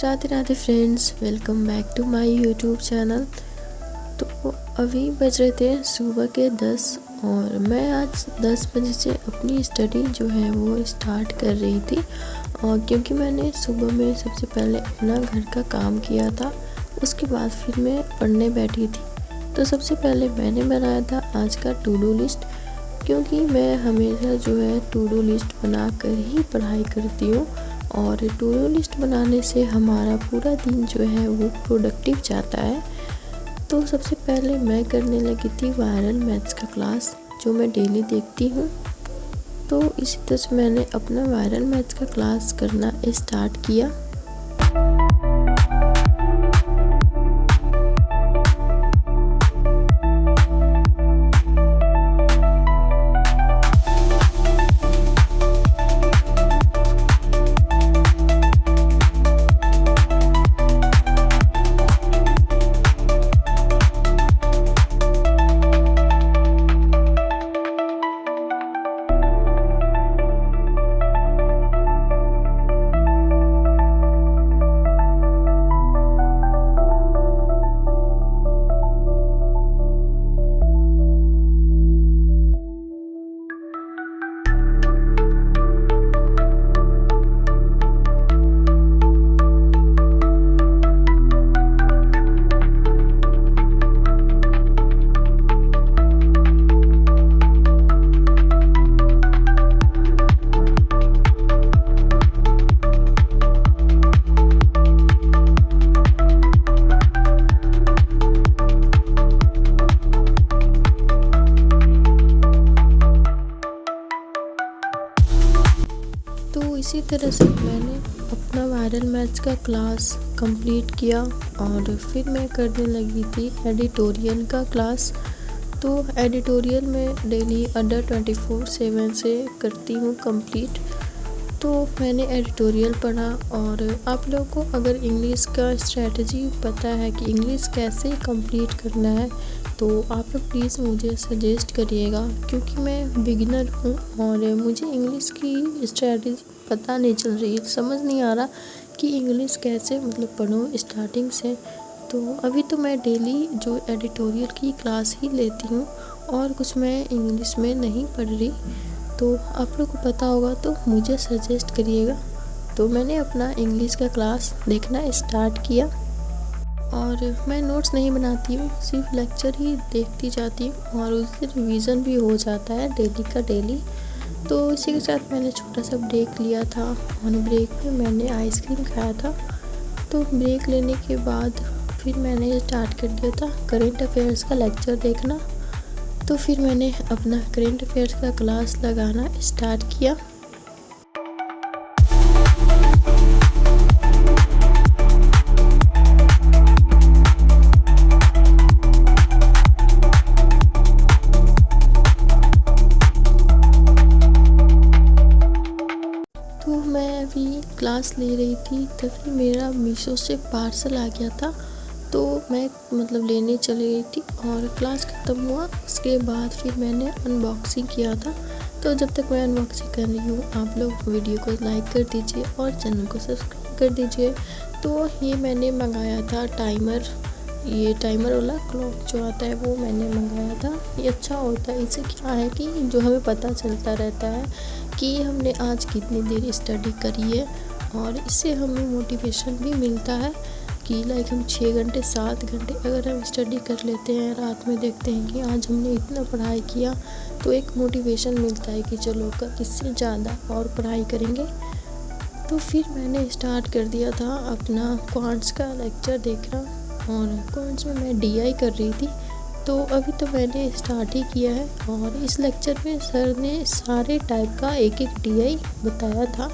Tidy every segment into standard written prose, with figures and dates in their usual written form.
Radhe Radhe friends, welcome back to my YouTube channel. तो अभी बज रहे थे सुबह के 10 और मैं आज 10 बजे से अपनी स्टडी जो है वो स्टार्ट कर रही थी। और क्योंकि मैंने सुबह में सबसे पहले अपना घर का काम किया था, उसके बाद फिर मैं पढ़ने बैठी थी। तो सबसे पहले मैंने बनाया था आज का टू डू लिस्ट, क्योंकि मैं हमेशा जो है टू डू लिस्ट बना कर ही पढ़ाई करती हूँ। और टू डू लिस्ट बनाने से हमारा पूरा दिन जो है वो प्रोडक्टिव जाता है। तो सबसे पहले मैं करने लगी थी वायरल मैथ्स का क्लास, जो मैं डेली देखती हूँ। तो इसी तरह से मैंने अपना वायरल मैथ्स का क्लास करना स्टार्ट किया। तो इसी तरह से मैंने अपना वायरल मैथ्स का क्लास कंप्लीट किया और फिर मैं करने लगी थी एडिटोरियल का क्लास। तो एडिटोरियल में डेली अंडर 24/7 से करती हूँ कंप्लीट। तो मैंने एडिटोरियल पढ़ा। और आप लोगों को अगर इंग्लिश का स्ट्रेटजी पता है कि इंग्लिश कैसे कंप्लीट करना है, तो आप लोग प्लीज़ मुझे सजेस्ट करिएगा, क्योंकि मैं बिगिनर हूँ और मुझे इंग्लिश की स्ट्रेटजी पता नहीं चल रही है। समझ नहीं आ रहा कि इंग्लिश कैसे पढूँ स्टार्टिंग से। तो अभी तो मैं डेली जो एडिटोरियल की क्लास ही लेती हूँ और कुछ मैं इंग्लिश में नहीं पढ़ रही। तो आप लोग को पता होगा तो मुझे सजेस्ट करिएगा। तो मैंने अपना इंग्लिश का क्लास देखना स्टार्ट किया और मैं नोट्स नहीं बनाती हूँ, सिर्फ लेक्चर ही देखती जाती हूँ और उससे रिवीजन भी हो जाता है डेली का डेली। तो इसी के साथ मैंने छोटा सा ब्रेक लिया था और ब्रेक में मैंने आइसक्रीम खाया था। तो ब्रेक लेने के बाद फिर मैंने स्टार्ट कर दिया था करेंट अफेयर्स का लेक्चर देखना। तो फिर मैंने अपना करेंट अफेयर्स का क्लास लगाना स्टार्ट किया। तो मैं अभी क्लास ले रही थी, तभी मेरा मीशो से पार्सल आ गया था। तो मैं लेने चली गई थी और क्लास ख़त्म हुआ। उसके बाद फिर मैंने अनबॉक्सिंग किया था। तो जब तक मैं अनबॉक्सिंग कर रही हूँ, आप लोग वीडियो को लाइक कर दीजिए और चैनल को सब्सक्राइब कर दीजिए। तो ये मैंने मंगाया था टाइमर, ये टाइमर वाला क्लॉक जो आता है वो मैंने मंगाया था। ये अच्छा होता है, इससे क्या है कि जो हमें पता चलता रहता है कि हमने आज कितनी देर स्टडी करी है। और इससे हमें मोटिवेशन भी मिलता है कि हम 6 घंटे 7 घंटे अगर हम स्टडी कर लेते हैं, रात में देखते हैं कि आज हमने इतना पढ़ाई किया, तो एक मोटिवेशन मिलता है कि चलो कल इससे ज़्यादा और पढ़ाई करेंगे। तो फिर मैंने स्टार्ट कर दिया था अपना क्वांट्स का लेक्चर देखना और क्वांट्स में मैं DI कर रही थी। तो अभी तो मैंने स्टार्ट ही किया है और इस लेक्चर में सर ने सारे टाइप का एक एक DI बताया था।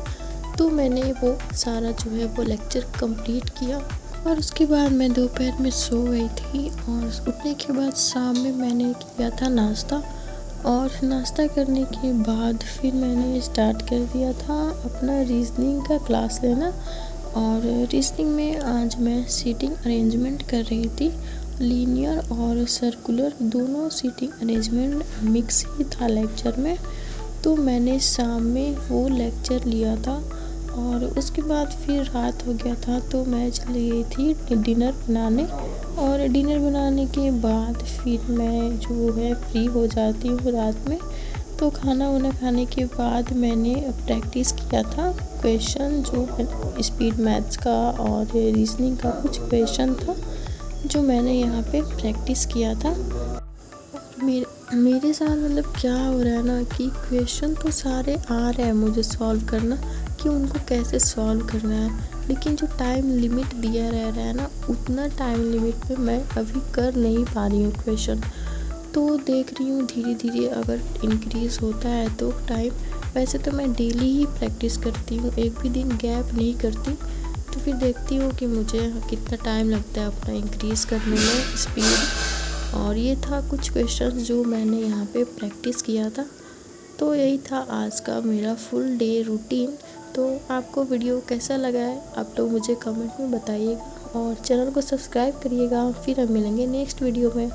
तो मैंने वो सारा जो है वो लेक्चर कंप्लीट किया और उसके बाद मैं दोपहर में सो गई थी। और उठने के बाद शाम में मैंने किया था नाश्ता और नाश्ता करने के बाद फिर मैंने स्टार्ट कर दिया था अपना रीजनिंग का क्लास लेना। और रीजनिंग में आज मैं सीटिंग अरेंजमेंट कर रही थी। लीनियर और सर्कुलर दोनों सीटिंग अरेंजमेंट मिक्स ही था लेक्चर में। तो मैंने शाम में वो लेक्चर लिया था और उसके बाद फिर रात हो गया था तो मैं चली गई थी डिनर बनाने। और डिनर बनाने के बाद फिर मैं जो है फ्री हो जाती हूँ रात में। तो खाना वाना खाने के बाद मैंने प्रैक्टिस किया था क्वेश्चन, जो स्पीड मैथ्स का और रीजनिंग का कुछ क्वेश्चन था जो मैंने यहाँ पे प्रैक्टिस किया था। मेरे साथ मतलब क्या हो रहा है ना कि क्वेश्चन तो सारे आ रहे हैं मुझे सॉल्व करना कि उनको कैसे सॉल्व करना है, लेकिन जो टाइम लिमिट दिया रह रहा है ना उतना टाइम लिमिट पे मैं अभी कर नहीं पा रही हूँ क्वेश्चन। तो देख रही हूँ धीरे धीरे अगर इंक्रीज़ होता है तो टाइम। वैसे तो मैं डेली ही प्रैक्टिस करती हूँ, एक भी दिन गैप नहीं करती। तो फिर देखती हूँ कि मुझे कितना टाइम लगता है अपना इंक्रीज़ करने में स्पीड। और ये था कुछ क्वेश्चंस जो मैंने यहाँ पे प्रैक्टिस किया था। तो यही था आज का मेरा फुल डे रूटीन। तो आपको वीडियो कैसा लगा है आप लोग मुझे कमेंट में बताइएगा और चैनल को सब्सक्राइब करिएगा। फिर हम मिलेंगे नेक्स्ट वीडियो में।